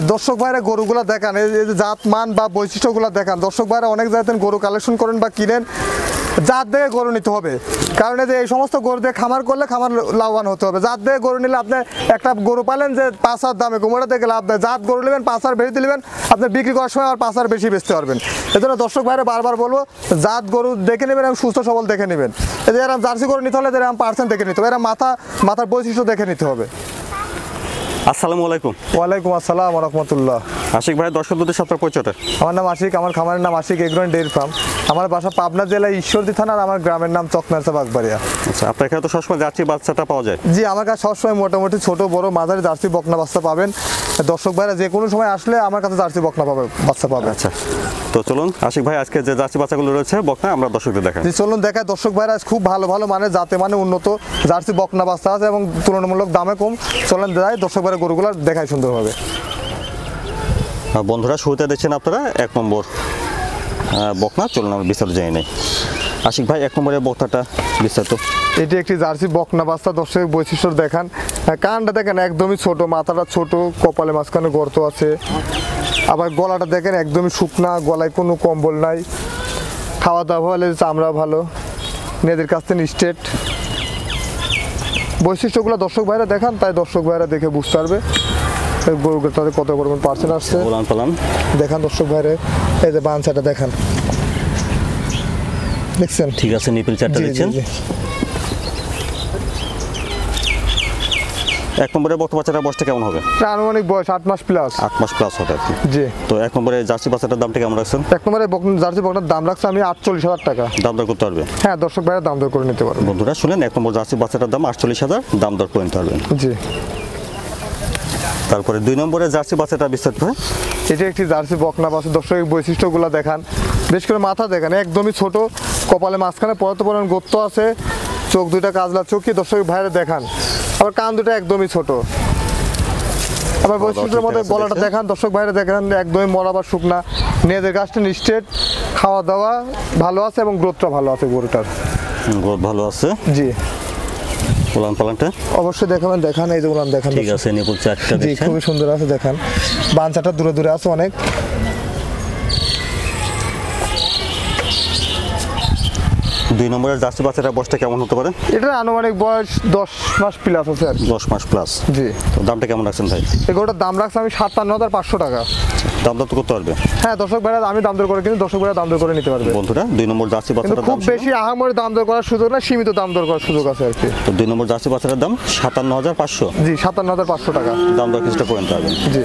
দর্শক ভাইরা গরুগুলা দেখান, এই যে জাত মান বা বৈশিষ্ট্যগুলো দেখান। দর্শক ভাইরা অনেক জায়গাতে গরু কালেকশন করেন বা কিনেন, জাত দেখে গরু নিতে হবে। কারণ এই যে এই সমস্ত গরু দিয়ে খামার করলে খামার লাভবান হতে হবে। জাত দেখে গরু নিলে আপনি একটা গরু পালেন যে 5,000 দামে, কুমড়া দেখে লাভ দেয়। জাত গরু নেবেন 5,000 বেশি দিলেন, আপনি বিক্রি করার সময় আর 5,000 বেশি বেচতে পারবেন। এই জন্য দর্শক ভাইরা বারবার বলবো, জাত গরু দেখে নেবেন এবং সুস্থ সবল দেখে নেবেন। এই যে এরকম জার্সি গরু নিতে হলে এরকম পার্সেন্ট দেখে নিতে হবে, এরা মাথার বৈশিষ্ট্য দেখে নিতে হবে। আসসালামু আলাইকুম। ওয়ালাইকুম আসসালাম ওয়া রাহমাতুল্লাহ। আশিক ভাই, দর্শকদের সাথে পরিচয়টা। আমার নাম আশিক, আমার খামারের নাম Ashik agro and dairy farm. আমার বাসা পাবনা জেলায় ঈশ্বরদী থানা, আর আমার গ্রামের নাম চকনারসা বাগবাড়িয়া। আচ্ছা, আপনার এখানে তো সবসময় জার্সি বাচ্চাটা পাওয়া যায়? জি, আমার কাছে সবসময় মোটামুটি ছোট বড় মাঝারি জার্সি বকনা বাচ্চা পাবেন। দর্শক ভাইরা যে কোনো সময় আসলে আমার কাছে জার্সি বকনা বাচ্চা পাবে। আচ্ছা, তো চলুন আশিক ভাই, আজকে যে জার্সি বাচ্চাগুলো রয়েছে বকনা, আমরা দর্শকদের দেখাই। জি চলুন দেখায়। দর্শক ভাইরা খুব ভালো ভালো মানে জাতে মানে উন্নত জার্সি বকনা বাচ্চা আছে এবং তুলনামূলক দামে কম। চলেন দেখাই, দর্শক ভাইরা গরুগুলো দেখায় সুন্দরভাবে। বন্ধুরা, শুরুতে দেখছেন আপনারা 1 নম্বর বকনা। চলুন আমরা বিস্তারিত জানি নাই। আশিক ভাই, 1 নম্বরের বকনাটা বিস্তারিত। এটি একটি জার্সি বকনা বাচ্চা। দর্শক বৈশিষ্ট্য দেখান, কানটা দেখেন একদমই ছোট, মাথাটা ছোট, কপালে মাঝখানে গর্ত আছে। আবার গলাটা দেখেন একদমই শুকনা, গলায় কোনো কম্বল নাই। খাওয়া দাওয়া হলে চামড়া ভালো, মেয়েদের কাছ থেকে স্টেট। বৈশিষ্ট্যগুলো দর্শক ভাইরা দেখান, তাই দর্শক ভাইরা দেখে বুঝতে পারবে গরুগুলো তাদের কত পরিমাণ পার্সেন্ট আসছে। উলান পালান দেখান দর্শক ভাইরা, এই যে বাঞ্ছাটা দেখান, দেখছেন? ঠিক আছে, নিপিল চারটা দেখছেন। 1 নম্বরের বকনা বাচ্চাটার বয়সটা কেমন হবে? আনুমানিক বয়স 8 মাস প্লাস। 8 মাস প্লাস হবে আর কি। জি। তো 1 নম্বরের জার্সি বাচ্চাটার দামটা কেমন রাখছেন? 1 নম্বরে জার্সি বকনার দাম রাখছে আমি 48,000 টাকা। দাম দর করতে পারবে? হ্যাঁ, দর্শক ভাইরা দাম দর করে নিতে পারবে। বন্ধুরা শুনেন, 1 নম্বর জার্সি বাচ্চাটার দাম 48,000, দাম দর করে নিতে পারবেন। জি। তারপরে 2 নম্বরের জার্সি বাচ্চাটা বিস্তারিত হয়। এটি একটি জার্সি বকনা বাচ্চা। দর্শক বৈশিষ্ট্যগুলো দেখান, বেশ করে মাথা দেখেন একদমই ছোট, কপালে মাঝখানে পর্যাপ্ত পরিমাণ গর্ত আছে, চোখ দুইটা কাজলা চোখে দর্শক ভাইরা দেখান। আবার কান দুটো একদমই ছোট। আবার বৈশিষ্ট্যের মধ্যে গলাটা দেখান, দর্শক ভাইরা দেখেন একদমই মরা বা শুকনা, নিজেদের গাছটা স্ট্রেট, খাওয়া দাওয়া ভালো আছে এবং গ্রোথটা ভালো আছে গরুটার। গ্রোথ ভালো আছে। জি। উলান পালানটা অবশ্যই দেখাবেন, দেখান এই যে উলান দেখান। ঠিক আছে, নিপুল চারটা জি, দেখছেন। খুবই সুন্দর আছে, দেখান বাঞ্চাটা দূরে দূরে আছে অনেক। 2 নম্বরের জার্সি বাচ্চাটার বয়সটা কেমন হতে পারে? এটার আনুমানিক বয়স 10 মাস প্লাস আছে আর কি। 10 মাস প্লাস। জি। তো দামটা কেমন রাখছেন ভাই? এই গরুটার দাম রাখছে আমি 57,500 টাকা। দাম দর তো করতে পারবে? হ্যাঁ, দর্শক ভাইরা আমি দাম দর করে, কিন্তু দর্শক ভাইরা দাম দর করে নিতে পারবে। বন্ধুরা, 2 নম্বর জার্সি কিন্তু বাচ্চাটার খুব দাম বেশি আহামরি দাম দর করার সুযোগ না, সীমিত দাম দর করার সুযোগ আছে আর কি। তো 2 নম্বর জার্সি বাচ্চাটার দাম 57,500। জি, 57,500 টাকা। দাম দর কিছুটা করে নিতে পারবেন। জি।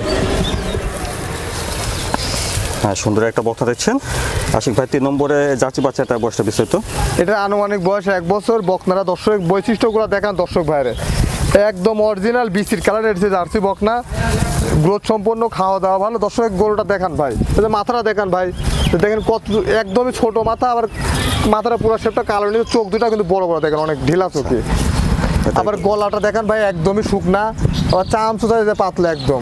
হ্যাঁ, সুন্দর একটা বকনা দেখছেন। আশিক ভাই, 3 নম্বরে জার্সি বাচ্চাটার বয়সটা বিস্তারিত। এটার আনুমানিক বয়স 1 বছর। বকনারা দর্শক বৈশিষ্ট্যগুলো দেখান দর্শক ভাইরে, একদম অরিজিনাল বিসির কালার এসেছে জার্সি বকনা, গ্রোথ সম্পন্ন, খাওয়া দাওয়া ভালো। দর্শক গরুটা দেখান ভাই, মাথাটা দেখান ভাই, দেখেন কত একদমই ছোট মাথা, আবার মাথাটা পুরো শেপটা কালো নিয়ে, চোখ দুটা কিন্তু বড় বড় দেখেন, অনেক ঢিলা চোখে। আবার গলাটা দেখান ভাই একদমই শুকনা, আবার চাম চুচা পাতলা একদম।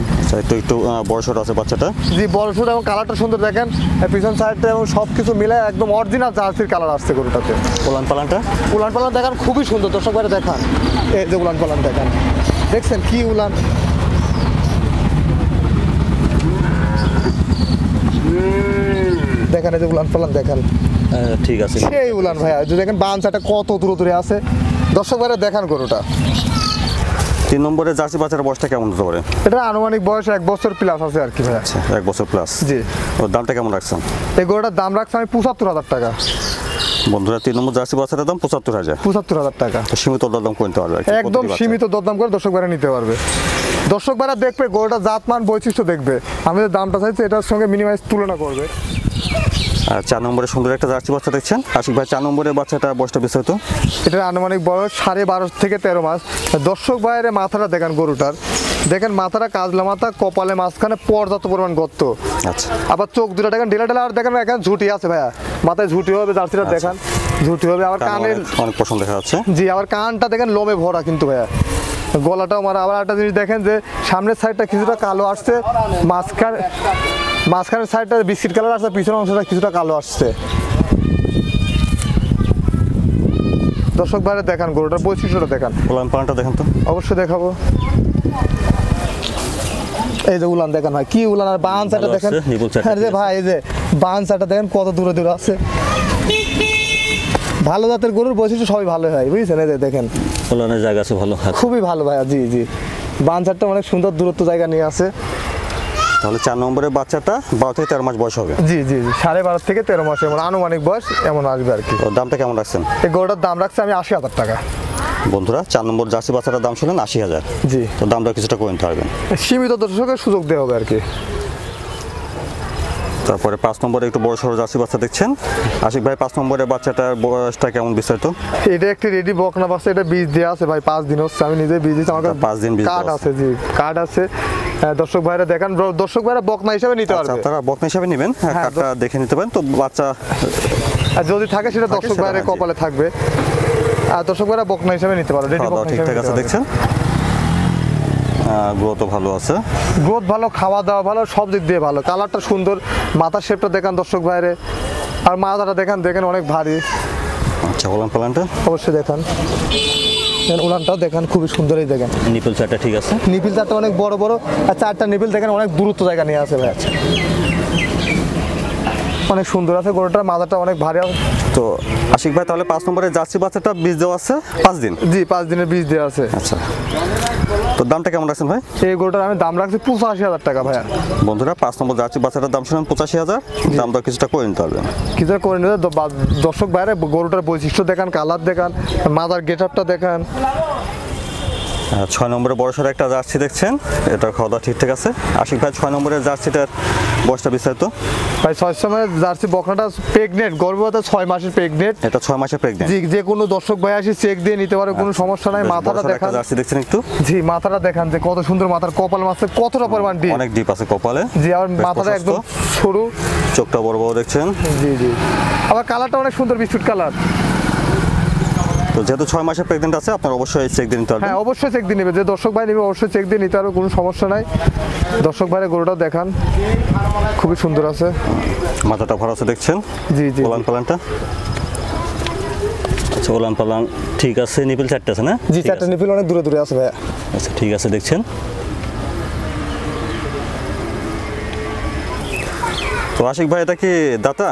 একটু বয়সটা আছে বাচ্চাটা। জি, বড় ছোট এবং কালারটা সুন্দর দেখেন, পিছন সাইডটা এবং সব কিছু মিলে একদম অরিজিনাল জার্সির কালার আসছে গরুটাতে। উলান পালানটা দেখান খুবই সুন্দর, দর্শক ভাইরা দেখান এই যে উলান পালান দেখান, দেখছেন কি উলান। দেখেন এই যে উলান পালান দেখান। ঠিক আছে, সেই উলান ভাইয়া, যে দেখেন বাঞ্চাটা কত দূরে দূরে আছে, দর্শক ভাইরা দেখান গরুটা। 3 নম্বরে জার্সি বাচ্চার বয়সটা কেমন হতে পারে? এটা আনুমানিক বয়স 1 বছর প্লাস আছে আর কি ভাইয়া। 1 বছর প্লাস। জি। ওর দামটা কেমন রাখছেন? এই গরুটার দাম রাখছি আমি 75,000 টাকা। বন্ধুরা, 3 নম্বর জার্সি বাচ্চাটার দাম 75,000। 75,000 টাকা। তো সীমিত দরদাম করে নিতে পারবে? একদম সীমিত দরদাম করে দর্শক ভাইরা নিতে পারবে। দর্শক ভাইরা দেখবে গরুটা জাতমান বৈশিষ্ট্য দেখবে, আমি যে দামটা চাইছি এটার সঙ্গে মিনিমাইজ তুলনা করবে। আর 4 নম্বরে সুন্দর একটা জার্সি বাচ্চা দেখছেন। আশিক ভাই, 4 নম্বরের বাচ্চাটা বয়সটা বিস্তারিত। এটার আনুমানিক বয়স 12.5 থেকে 13 মাস। দর্শক ভাইয়ের মাথাটা দেখান গরুটার, দেখেন মাথাটা কাজলা মাথা, কপালে মাঝখানে পর্যাপ্ত পরিমাণ গর্ত। আচ্ছা। আবার চোখ দুটো দেখেন ঢিলা ঢিলা, আর দেখেন এখানে ঝুটি আছে ভাইয়া, মাথায় ঝুটি হবে, জার্সিটা দেখান ঝুটি হবে। আবার কানের অনেক পছন্দ দেখা যাচ্ছে। জি, আবার কানটা দেখেন লোমে ভরা কিন্তু ভাইয়া, গলাটাও মারা। আবার একটা জিনিস দেখেন যে সামনের সাইডটা কিছুটা কালো আসছে, মাঝখানের সাইডটা বিস্কিট কালার আসছে, পিছনের অংশটা কিছুটা কালো আসছে। দর্শক ভাইরা দেখান গরুটার বৈশিষ্ট্যটা দেখান। উলান পালানটা দেখেন তো। অবশ্যই দেখাবো। এই যে উলান দেখেন ভাই, কি উলান, আর বান চাটা ভালো দেখেন, আছে, nipple চাটা হ্যাঁ রে ভাই, এই যে বান চাটা দেখেন কত দূরে দূরে আছে। ভালো জাতের গরুর বৈশিষ্ট্য সবই ভালো হয়, বুঝছেন? এই যে দেখেন ওলানের জায়গা আছে ভালো, হাত। খুবই ভালো ভাইয়া, জি জি। বান চারটা অনেক সুন্দর দূরত্ব জায়গা নিয়ে আছে। তাহলে 4 নম্বরের বাচ্চাটা 12 থেকে 13 মাস বয়স হবে। জি জি জি, 12.5 থেকে 13 মাস এমন আনুমানিক বয়স এমন আসবে আর কি। তো দামটা কেমন রাখছেন? এই গরুটার দাম রাখছি আমি 80,000 টাকা। বন্ধুরা 4 নম্বর জার্সি বাচ্চাটার দাম শুনলেন 80,000। জি, তো দামটা কিছুটা করে নিতে পারবেন। সীমিত দর্শকের সুযোগ দেওয়া হবে আর কি। তারপরে 5 নম্বরে একটু বড় সড়ো জার্সি বাচ্চা দেখছেন। আশিক ভাই 5 নম্বরের বাচ্চাটার বয়সটা কেমন বিস্তারিত? এটা একটি রেডি বকনা বাচ্চা, এটা বীজ দেওয়া আছে ভাই, 5 দিন হচ্ছে, আমি নিজে বীজ দিচ্ছি, আমার কাছে 5 দিন বীজ কার্ড দেওয়া আছে, জি কার্ড আছে। দর্শক ভাইরা দেখেন, দর্শক ভাইরা বকনা হিসাবে নিতে আচ্ছা, পারবে, আপনারা বকনা হিসাবে নেবেন, হ্যাঁ, কার্ডটা দেখে নিতে পারেন। তো বাচ্চা আর যদি থাকে সেটা থাকে দর্শক সেটা, ভাইয়ের হ্যাঁ, জি। কপালে থাকবে। আর দর্শক ভাইরা বকনা হিসাবে নিতে পারবে, রেডি খাওয়া দাওয়া বকনা হিসাবে ঠিকঠাক নিতে আছে পারবে। দেখছেন, গ্রোথও ভালো আছে। গ্রোথ ভালো, খাওয়া দাওয়া ভালো, সব দিক দিয়ে ভালো, কালারটা সুন্দর, মাথার শেপটা দেখেন দর্শক ভাইরে, আর মাথাটা দেখেন দেখেন অনেক ভারী, আচ্ছা, ওলান পালানটা অবশ্যই দেখান। উলানটাও দেখেন খুবই সুন্দর, এই দেখেন নিপল চারটা ঠিক আছে। নিপিল চারটা অনেক বড় বড়, আর চারটা নিপিল দেখেন অনেক দূরত্ব জায়গা নিয়ে আছে ভাই। আচ্ছা, অনেক সুন্দর আছে গরুটার, মাথাটা অনেক ভারী। তো আশিক ভাই তাহলে 5 নম্বরের জার্সি বাচ্চাটা বীজ দেওয়া আছে 5 দিন। জি, 5 দিনের বীজ দেওয়া আছে। আচ্ছা, তো দামটা কেমন রাখছেন ভাই? এই গরুটার আমি দাম রাখছি 85,000 টাকা ভাইয়া। বন্ধুরা 5 নম্বর জার্সি বাচ্চাটার দাম শুনেন 85,000, দাম দর কিছুটা করে নিতে পারবেন। কিছু করে নিলে দর্শক বাইরে গরুটার বৈশিষ্ট্য দেখান, কালার দেখান, মাথার গেট আপটা দেখান। 6 নম্বরে বড়সড় একটা জার্সি দেখছেন, এটা খাওয়া দাওয়া ঠিকঠাক আছে। আশিক ভাই 6 নম্বরের জার্সিটার বয়সটা বিস্তারিত? ভাই 6 সময় জার্সি বকনাটা প্রেগনেন্ট, গর্ভবতী 6 মাসের প্রেগনেন্ট। এটা 6 মাসের প্রেগন্যান্ট। জি, যে কোনো দর্শক ভাই আসি চেক দিয়ে নিতে পারে, কোনো সমস্যা নাই। মাথাটা দেখান, জার্সি দেখছেন একটু, জি মাথাটা দেখান যে কত সুন্দর, মাথার কপাল মাছতে কতটা পরিমাণ ডিপ, অনেক ডিপ আছে কপালে। জি, আর বেশ মাথাটা প্রশস্ত। একদম সরু, চোখটা বড় বড় দেখছেন। জি জি, আবার কালারটা অনেক সুন্দর, বিস্কুট কালার। তো যেহেতু 6 মাসের প্রেগন্যান্ট আছে, আপনার অবশ্যই চেক দিয়ে নিতে পারবেন। হ্যাঁ, অবশ্যই চেক দিয়ে নেবে, যে দর্শক ভাই নেবে অবশ্যই চেক দিয়ে নিতে পারবে, কোনো সমস্যা নাই। দর্শক ভাইয়ের গরুটাও দেখান, খুবই সুন্দর আছে, মাথাটা ভরা আছে দেখছেন। জি জি। ওলান পালানটা, আচ্ছা ওলান পালান ঠিক আছে। নিপল চারটে আছে না? জি, ঠিক চারটা আছে। নিপিল অনেক দূরে দূরে আছে ভাইয়া। আচ্ছা ঠিক আছে দেখছেন। তো আশিক ভাই এটা কি দাতা?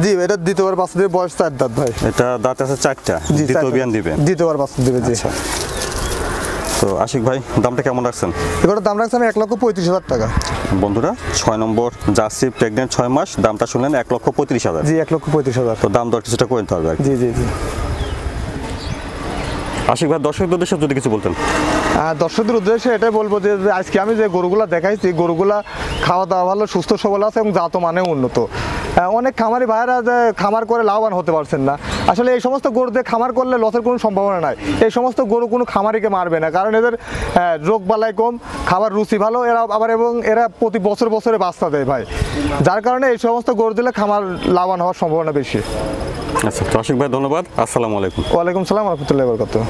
জি, এটা দ্বিতীয়বার বাচ্চা দিবে, বয়স 4 দাঁত ভাই। এটা দাঁত আছে 4টা, জি, দ্বিতীয় 4টা। বিয়ান দিবে। দ্বিতীয়বার বাচ্চা দিবে, জি। আচ্ছা, তো আশিক ভাই দামটা কেমন রাখছেন? এগুলোর দাম রাখছি আমি 1,35,000 টাকা। বন্ধুরা 6 নম্বর জার্সি প্রেগনেন্ট 6 মাস, দামটা শুনলেন 1,35,000। জি, 1,35,000। তো দাম দর কিছুটা করে নিতে হবে আর কি। জি জি জি। আশিক ভাই দর্শকদের উদ্দেশ্যে যদি কিছু বলতেন। দর্শকদের উদ্দেশ্যে এটাই বলবো যে যে আজকে আমি যে গরুগুলা দেখাইছি, গরুগুলা খাওয়া দাওয়া ভালো, সুস্থ সবল আছে এবং জাত মানে উন্নত। অনেক খামারি ভাইয়েরা যে খামার করে লাভবান হতে পারছেন না, আসলে এই সমস্ত গরু দিয়ে খামার করলে লসের কোনো সম্ভাবনা নাই। এই সমস্ত গরু কোনো খামারিকে মারবে না, কারণ এদের রোগ বালাই কম, খাবার রুচি ভালো, এরা আবার এবং এরা প্রতি বছর বছরে বাচ্চা দেয় ভাই, যার কারণে এই সমস্ত গরু দিলে খামার লাভবান হওয়ার সম্ভাবনা বেশি। আচ্ছা, তো আশিক ভাই ধন্যবাদ, আসসালামু আলাইকুম। ওয়ালাইকুম সালাম রহমতুল্লাহ বরকাতুহ।